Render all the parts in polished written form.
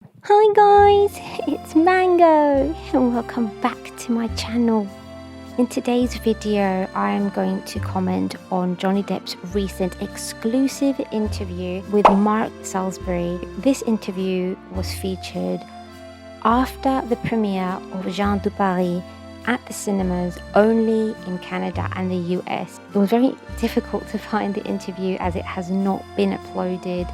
Hi guys, it's Mango and welcome back to my channel. In today's video, I am going to comment on Johnny Depp's recent exclusive interview with Mark Salisbury. This interview was featured after the premiere of Jeanne Du Barry at the cinemas only in Canada and the US. It was very difficult to find the interview as it has not been uploaded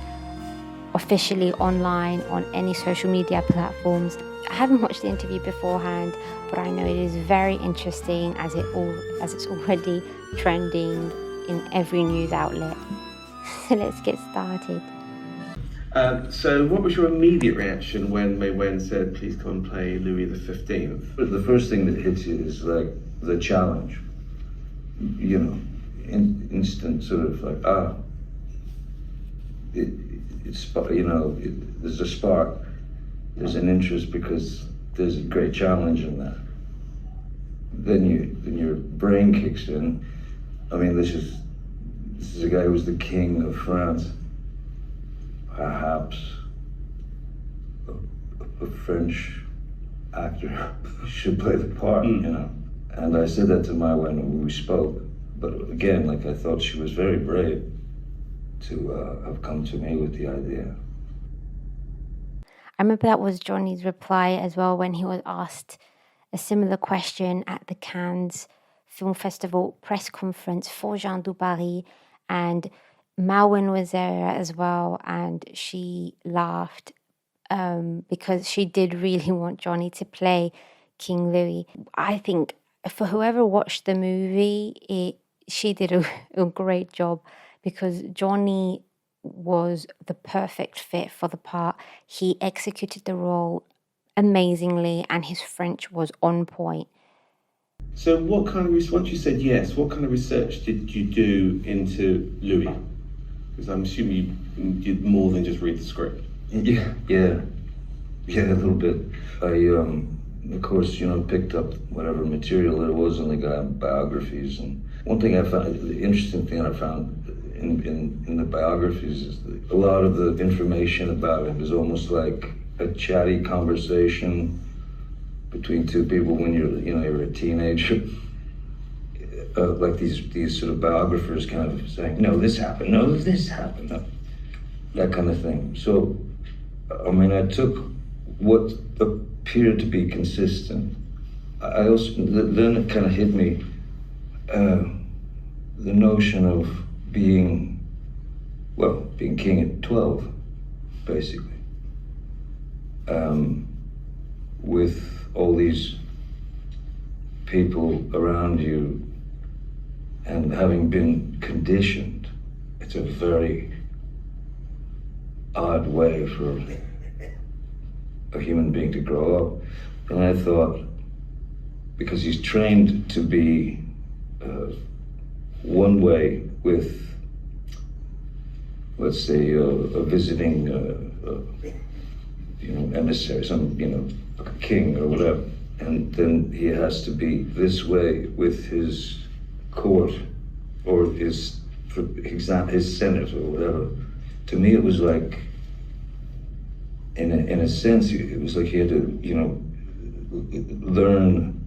officially online on any social media platforms. I haven't watched the interview beforehand, but I know it is very interesting as it's already trending in every news outlet. So let's get started. So what was your immediate reaction when May Wen said, please come and play Louis XV? The first thing that hits you is like the challenge, you know, instant sort of like, there's a spark, there's an interest because there's a great challenge in that. Then your brain kicks in. I mean, this is a guy who was the king of France. Perhaps a French actor should play the part, you know. And I said that to Mai when we spoke. But again, like, I thought she was very brave to have come to me with the idea. I remember that was Johnny's reply as well when he was asked a similar question at the Cannes Film Festival press conference for Jeanne Du Barry, and Malwyn was there as well, and she laughed because she did really want Johnny to play King Louis. I think for whoever watched the movie, she did a great job because Johnny was the perfect fit for the part. He executed the role amazingly and his French was on point. So what kind of, once you said yes, what kind of research did you do into Louis? Because I'm assuming you did more than just read the script. Yeah, a little bit. I, of course, picked up whatever material there was in the guy, biographies. And one thing I found, the interesting thing I found in the biographies is that a lot of the information about him is almost like a chatty conversation between two people when you're a teenager. Like these sort of biographers kind of saying, no, this happened, no, this happened, no, that kind of thing. So, I mean, I took what appeared to be consistent. I also, then it kind of hit me, the notion of being king at 12, basically. With all these people around you and having been conditioned, it's a very odd way for a human being to grow up. And I thought, because he's trained to be one way with, let's say, a visiting, emissary, like a king or whatever, and then he has to be this way with his court or his senate or whatever. To me, it was like, in a sense, it was like he had to, learn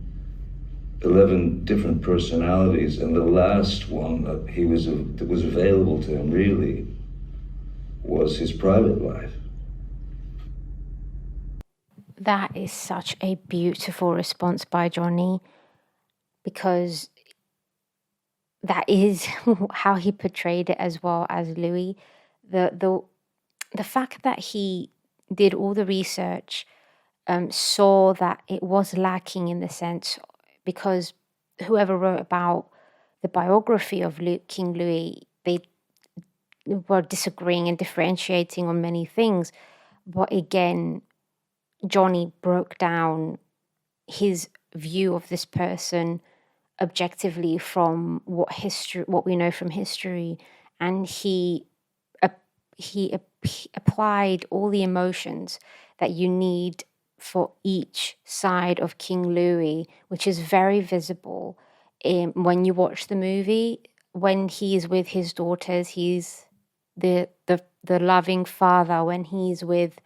11 different personalities, and the last one that was available to him really was his private life. That is such a beautiful response by Johnny, because that is how he portrayed it as well as Louis. The fact that he did all the research, saw that it was lacking in the sense, because whoever wrote about the biography of King Louis, they were disagreeing and differentiating on many things. But again, Johnny broke down his view of this person objectively from what we know from history, and he applied all the emotions that you need for each side of King Louis, which is very visible when you watch the movie. When he's with his daughters, he's the loving father. When he's with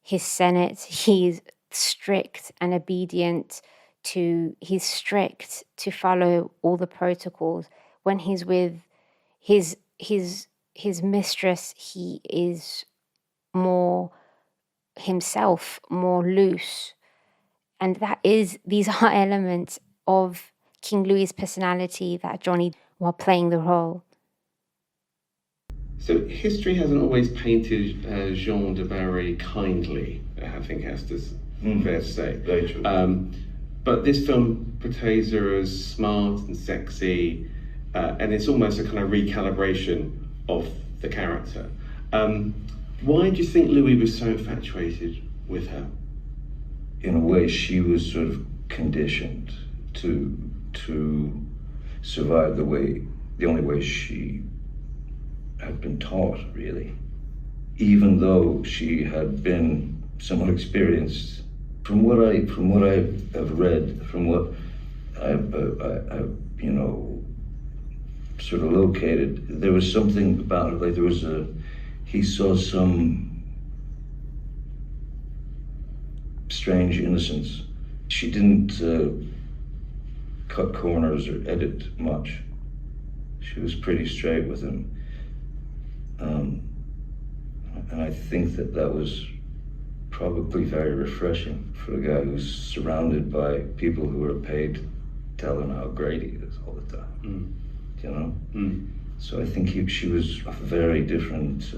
his Senate. He's strict and obedient he's strict to follow all the protocols. When he's with his mistress, he is more himself, more loose. And these are elements of King Louis's personality that Johnny, while playing the role. So history hasn't always painted Jeanne Du Barry kindly, I think Esther's fair to say. Very true. But this film portrays her as smart and sexy, and it's almost a kind of recalibration of the character. Why do you think Louis was so infatuated with her? In a way, she was sort of conditioned to survive the only way she had been taught, really. Even though she had been somewhat experienced, from what I have read, from what I've sort of located, there was something about it, like he saw some strange innocence. She didn't cut corners or edit much. She was pretty straight with him. And I think that was probably very refreshing for a guy who's surrounded by people who are paid to tell him how great he is all the time. You know? So I think she was a very different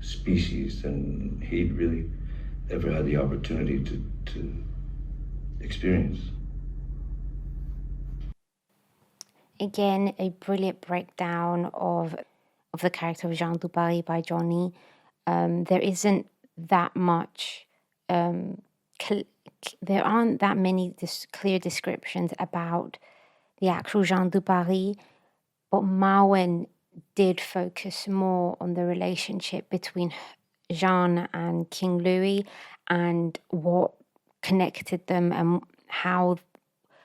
species than he'd really ever had the opportunity to experience. Again, a brilliant breakdown of the character of Jeanne Du Barry by Johnny. There isn't that much, there aren't that many clear descriptions about the actual Jeanne Du Barry, but Mawen did focus more on the relationship between Jeanne and King Louis and what connected them and how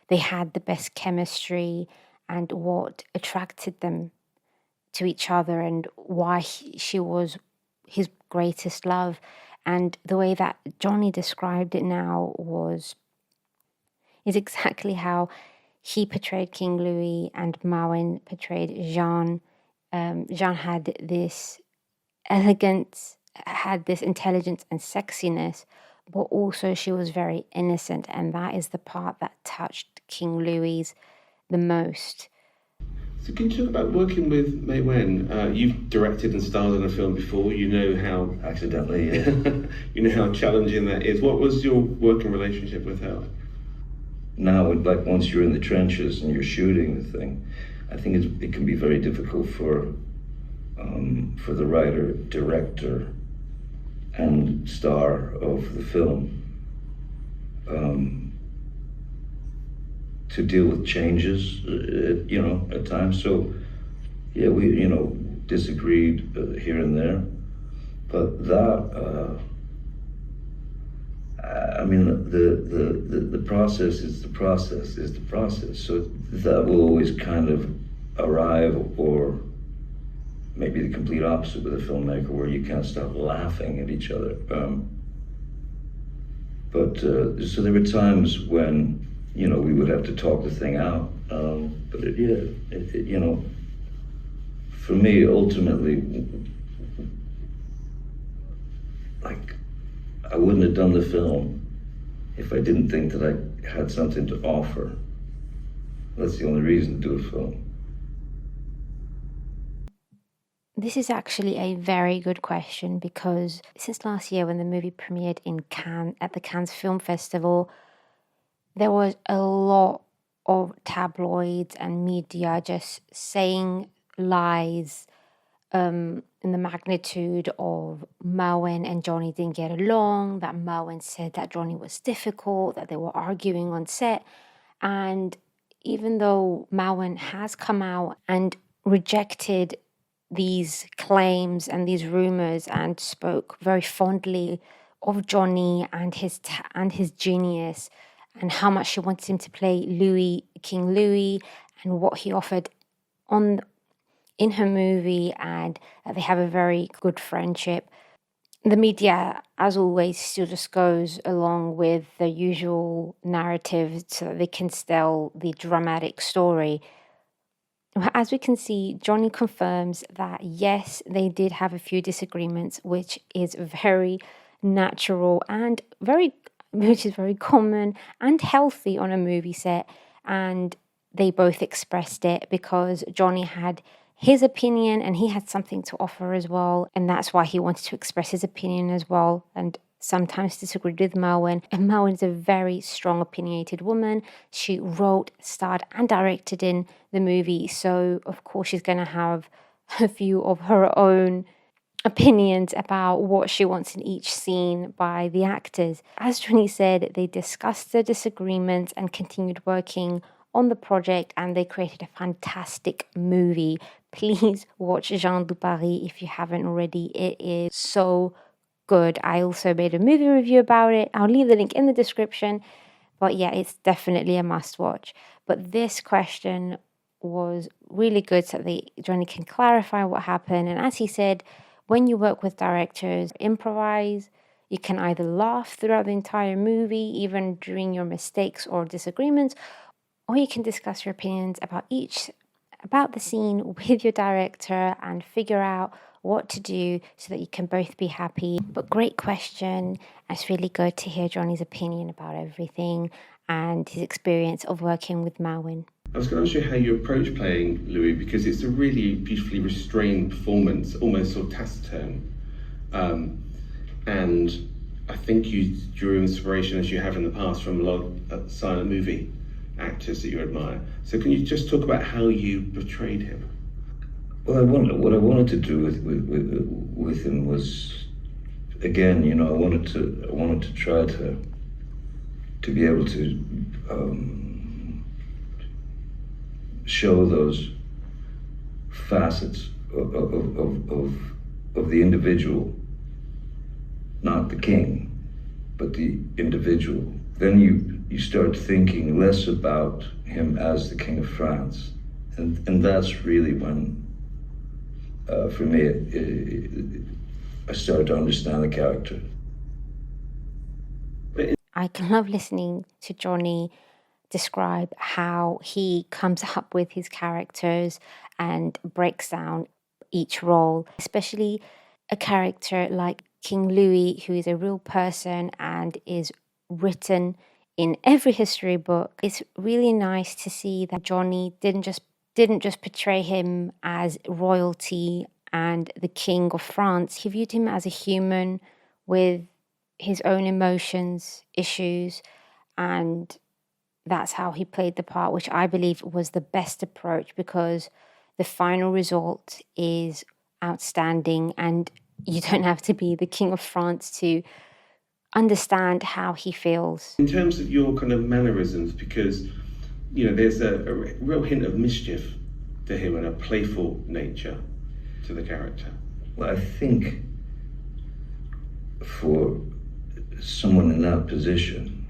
they had the best chemistry and what attracted them to each other and why she was his greatest love. And the way that Johnny described it now is exactly how he portrayed King Louis and Mawen portrayed Jeanne. Jeanne had this elegance, had this intelligence and sexiness, but also she was very innocent, and that is the part that touched King Louis the most. So can you talk about working with May Wen? You've directed and starred in a film before. You know how accidentally, yeah. You know how challenging that is. What was your working relationship with her? Now, like once you're in the trenches and you're shooting the thing, I think it can be very difficult for the writer, director, and star of the film to deal with changes, at times. So, yeah, we, disagreed here and there, but that, the process is the process. So that will always kind of arrive, or maybe the complete opposite with a filmmaker, where you can't stop laughing at each other. So there were times when, we would have to talk the thing out. For me, ultimately, like, I wouldn't have done the film if I didn't think that I had something to offer. That's the only reason to do a film. This is actually a very good question, because since last year, when the movie premiered in Cannes, at the Cannes Film Festival, there was a lot of tabloids and media just saying lies in the magnitude of Mawen and Johnny didn't get along, that Mawen said that Johnny was difficult, that they were arguing on set. And even though Mawen has come out and rejected these claims and these rumors and spoke very fondly of Johnny and his genius and how much she wanted him to play King Louis, and what he offered in her movie, and they have a very good friendship, The media, as always, still just goes along with the usual narrative so that they can tell the dramatic story. As we can see, Johnny confirms that yes, they did have a few disagreements, which is very natural and which is very common and healthy on a movie set. And they both expressed it because Johnny had his opinion and he had something to offer as well. And that's why he wanted to express his opinion as well. And sometimes disagreed with Merwin. And Merwin is a very strong, opinionated woman. She wrote, starred, and directed in the movie. So, of course, she's going to have a few of her own opinions about what she wants in each scene by the actors. As Johnny said, they discussed their disagreements and continued working on the project, and they created a fantastic movie. Please watch Jeanne Du Barry if you haven't already. It is so good. I also made a movie review about it. I'll leave the link in the description. But yeah, it's definitely a must watch. But this question was really good so that Johnny can clarify what happened. And as he said, when you work with directors, improvise. You can either laugh throughout the entire movie, even during your mistakes or disagreements, or you can discuss your opinions about the scene with your director and figure out what to do so that you can both be happy. But great question. It's really good to hear Johnny's opinion about everything and his experience of working with Merwin. I was going to ask you how you approach playing Louis, because it's a really beautifully restrained performance, almost sort of taciturn. And I think you drew inspiration, as you have in the past, from a lot of silent movie actors that you admire. So can you just talk about how you portrayed him? Well, what I wanted to do with him was, again, I wanted to try to be able to show those facets of the individual, not the king, but the individual. Then you start thinking less about him as the King of France, and that's really when, for me, I started to understand the character. I can love listening to Johnny describe how he comes up with his characters and breaks down each role, especially a character like King Louis, who is a real person and is written in every history book. It's really nice to see that Johnny didn't just portray him as royalty and the king of France. He viewed him as a human with his own emotions, issues, and that's how he played the part, which I believe was the best approach, because the final result is outstanding and you don't have to be the King of France to understand how he feels. In terms of your kind of mannerisms, because there's a real hint of mischief to him and a playful nature to the character. Well, I think for someone in that position,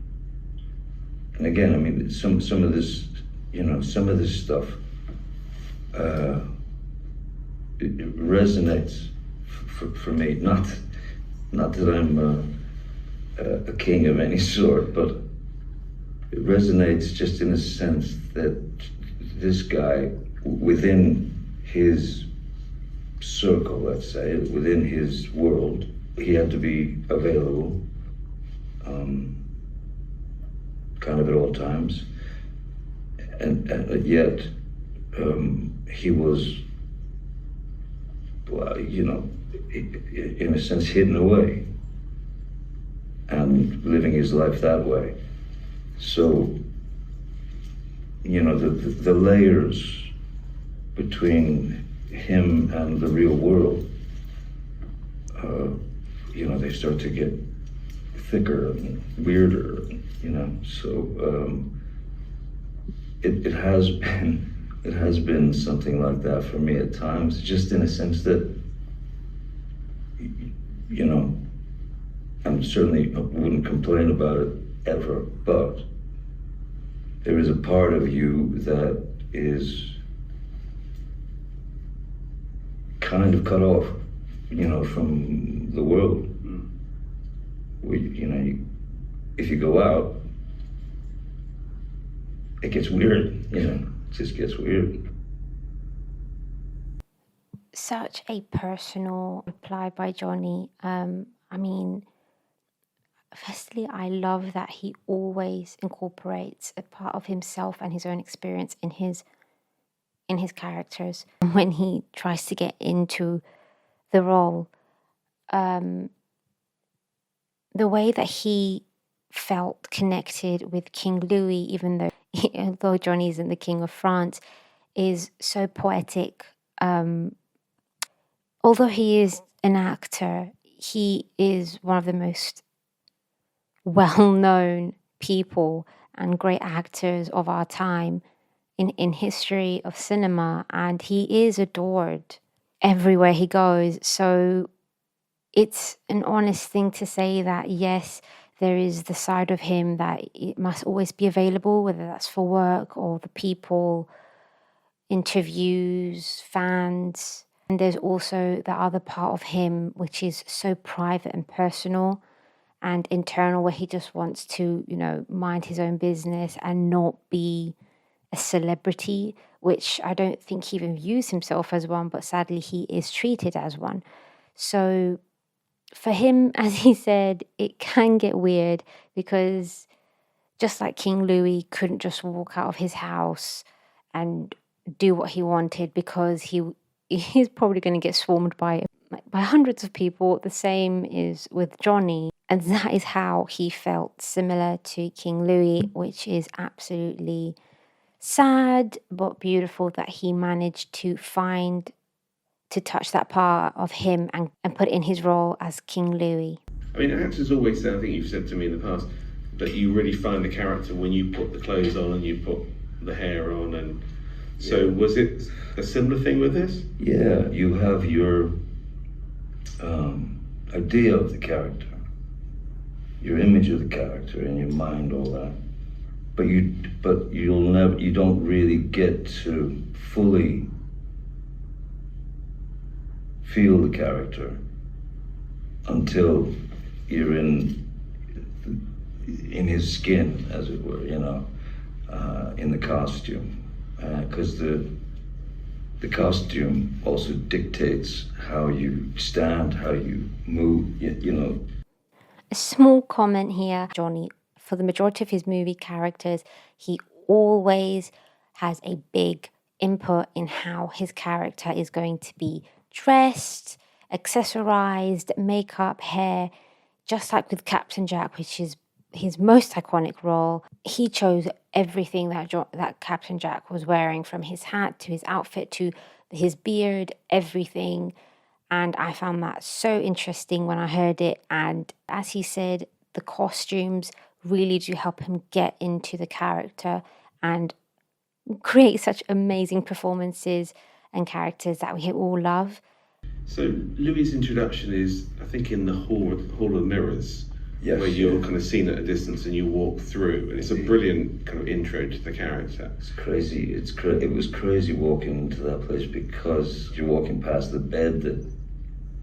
and again, I mean, some of this, some of this stuff, it resonates for me. Not that I'm a king of any sort, but it resonates just in a sense that this guy, within his circle, let's say, within his world, he had to be available, kind of at all times, and yet he was, well, in a sense, hidden away and living his life that way. So, the layers between him and the real world, they start to get thicker and weirder, so it has been something like that for me at times, just in a sense that, I certainly wouldn't complain about it ever, but there is a part of you that is kind of cut off, from the world. if you go out, it gets weird, it just gets weird. Such a personal reply by Johnny. I mean, firstly, I love that he always incorporates a part of himself and his own experience in his characters. When he tries to get into the role, the way that he felt connected with King Louis, even though Johnny isn't the King of France, is so poetic. Although he is an actor, he is one of the most well-known people and great actors of our time in history of cinema, and he is adored everywhere he goes. So it's an honest thing to say that yes, there is the side of him that it must always be available, whether that's for work or the people, interviews, fans. And there's also the other part of him which is so private and personal and internal, where he just wants to, mind his own business and not be a celebrity, which I don't think he even views himself as one, but sadly he is treated as one. So for him, as he said, it can get weird because just like King Louis couldn't just walk out of his house and do what he wanted because he's probably going to get swarmed by hundreds of people. The same is with Johnny. And that is how he felt, similar to King Louis, which is absolutely sad but beautiful that he managed to touch that part of him and put it in his role as King Louis. I mean, actors always say, I think you've said to me in the past, that you really find the character when you put the clothes on and you put the hair on. And so was it a similar thing with this? Yeah, you have your idea of the character, your image of the character in your mind, all that. But you don't really get to fully feel the character until you're in his skin, as it were, in the costume, because the costume also dictates how you stand, how you move, A small comment here, Johnny, for the majority of his movie characters, he always has a big input in how his character is going to be dressed, accessorized, makeup, hair. Just like with Captain Jack, which is his most iconic role, he chose everything that Captain Jack was wearing, from his hat to his outfit to his beard, everything. And I found that so interesting when I heard it. And as he said, the costumes really do help him get into the character and create such amazing performances and characters that we all love. So Louis' introduction is, I think, in the Hall of Mirrors, yes, where you're kind of seen at a distance and you walk through, and it's a brilliant kind of intro to the character. It's crazy. It was crazy walking into that place because you're walking past the bed that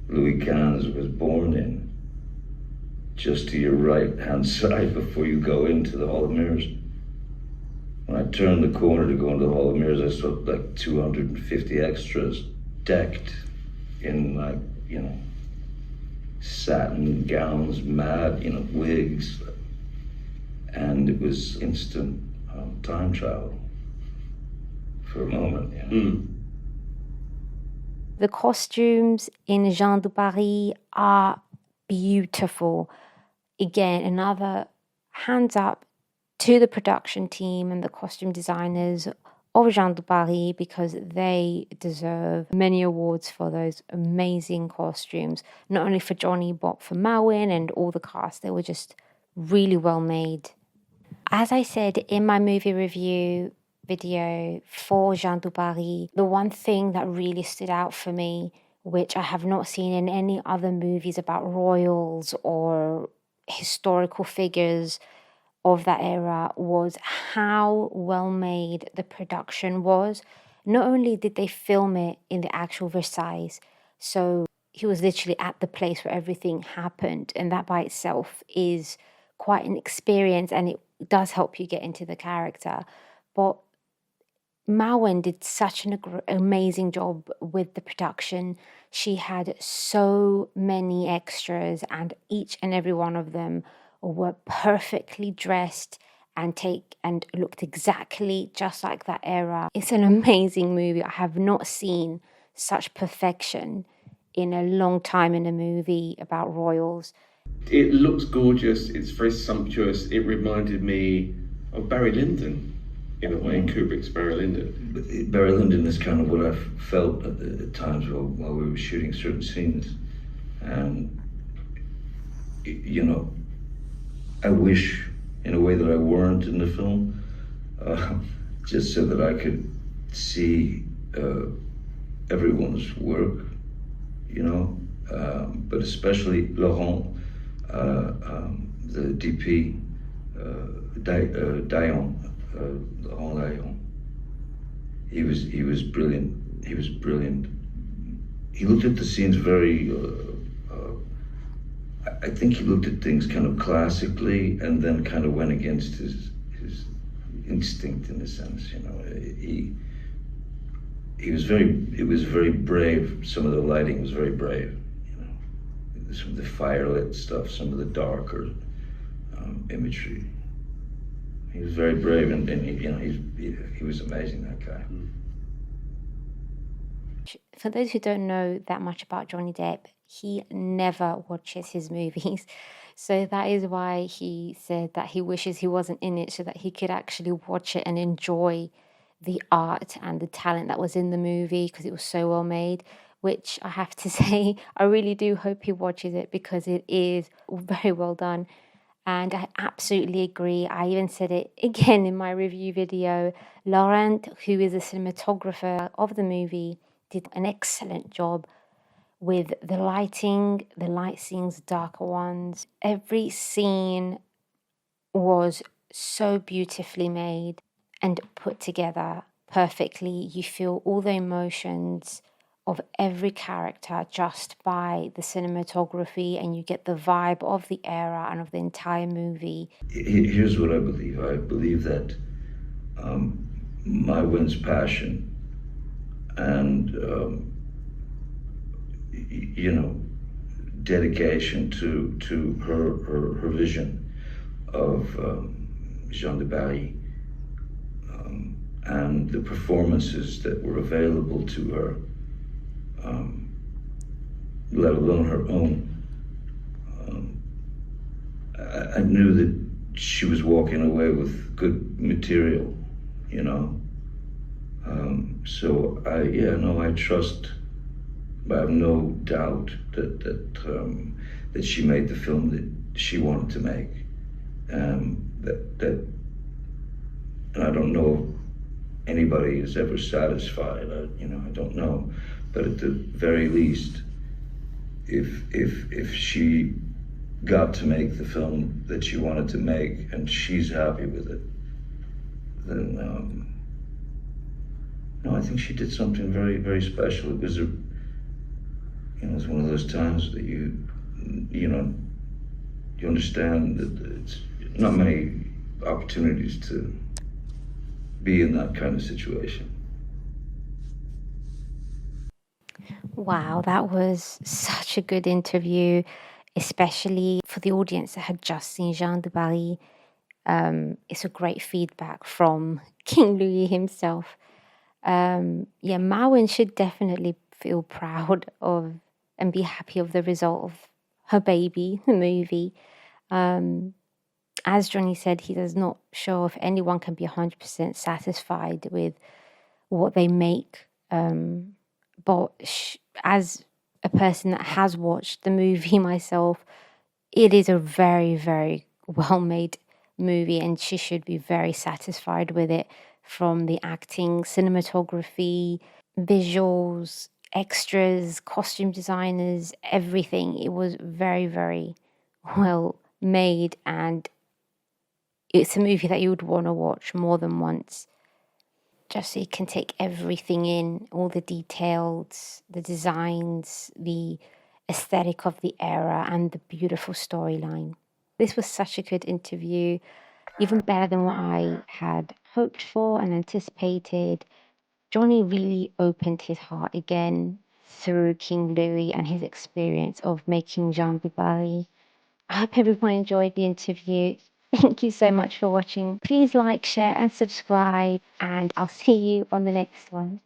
Louis XV was born in, just to your right-hand side before you go into the Hall of Mirrors. When I turned the corner to go into the Hall of Mirrors, I saw like 250 extras decked in satin gowns, wigs, and it was instant time travel for a moment. The costumes in Jeanne Du Barry are beautiful. Again, another hands up to the production team and the costume designers of Jeanne Du Barry, because they deserve many awards for those amazing costumes, not only for Johnny but for Maureen and all the cast. They were just really well made. As I said in my movie review video for Jeanne Du Barry, the one thing that really stood out for me, which I have not seen in any other movies about royals or historical figures of that era, was how well made the production was. Not only did they film it in the actual Versailles, so he was literally at the place where everything happened, and that by itself is quite an experience, and it does help you get into the character. But Mawen did such an amazing job with the production. She had so many extras, and each and every one of them were perfectly dressed and looked exactly just like that era. It's an amazing movie. I have not seen such perfection in a long time in a movie about royals. It looks gorgeous, it's very sumptuous. It reminded me of Barry Lyndon, in a way, Kubrick's Barry Lyndon. Barry Lyndon is kind of what I felt at times while we were shooting certain scenes. And, you know, I wish in a way that I weren't in the film, just so that I could see everyone's work, you know, but especially Laurent, the DP, Laurent Dayon. He was brilliant. He was brilliant. He looked at the scenes very. I think he looked at things kind of classically, and then kind of went against his instinct in a sense. You know, he was very. It was very brave. Some of the lighting was very brave. You know, some of the firelit stuff, some of the darker imagery. He was very brave, and you know, he was amazing, that guy. For those who don't know that much about Johnny Depp, he never watches his movies. So that is why he said that he wishes he wasn't in it, so that he could actually watch it and enjoy the art and the talent that was in the movie, because it was so well made, which I have to say, I really do hope he watches it, because it is very well done. And I absolutely agree. I even said it again in my review video. Laurent, who is a cinematographer of the movie, did an excellent job with the lighting, the light scenes, darker ones. Every scene was so beautifully made and put together perfectly. You feel all the emotions of every character just by the cinematography, and you get the vibe of the era and of the entire movie. Here's what I believe. I believe that Maiwen's passion and you know, dedication to her vision of Jeanne Du Barry, and the performances that were available to her, let alone her own. I knew that she was walking away with good material, you know. So I trust. I have no doubt that she made the film that she wanted to make. And I don't know if anybody is ever satisfied. I don't know. But at the very least, if she got to make the film that she wanted to make and she's happy with it, then no, I think she did something very, very special. It was it's one of those times that you understand that it's not many opportunities to be in that kind of situation. Wow, that was such a good interview, especially for the audience that had just seen Jeanne Du Barry. It's a great feedback from King Louis himself. Mawen should definitely feel proud of and be happy of the result of her baby, the movie. As Johnny said, he does not show if anyone can be 100% satisfied with what they make. But as a person that has watched the movie myself, it is a very, very well-made movie, and she should be very satisfied with it, from the acting, cinematography, visuals, extras, costume designers, everything. It was very, very well made, and it's a movie that you would want to watch more than once, just so you can take everything in, all the details, the designs, the aesthetic of the era and the beautiful storyline. This was such a good interview, even better than what I had hoped for and anticipated. Johnny really opened his heart again through King Louis and his experience of making Jeanne Du Barry. I hope everyone enjoyed the interview. Thank you so much for watching. Please like, share, and subscribe, and I'll see you on the next one.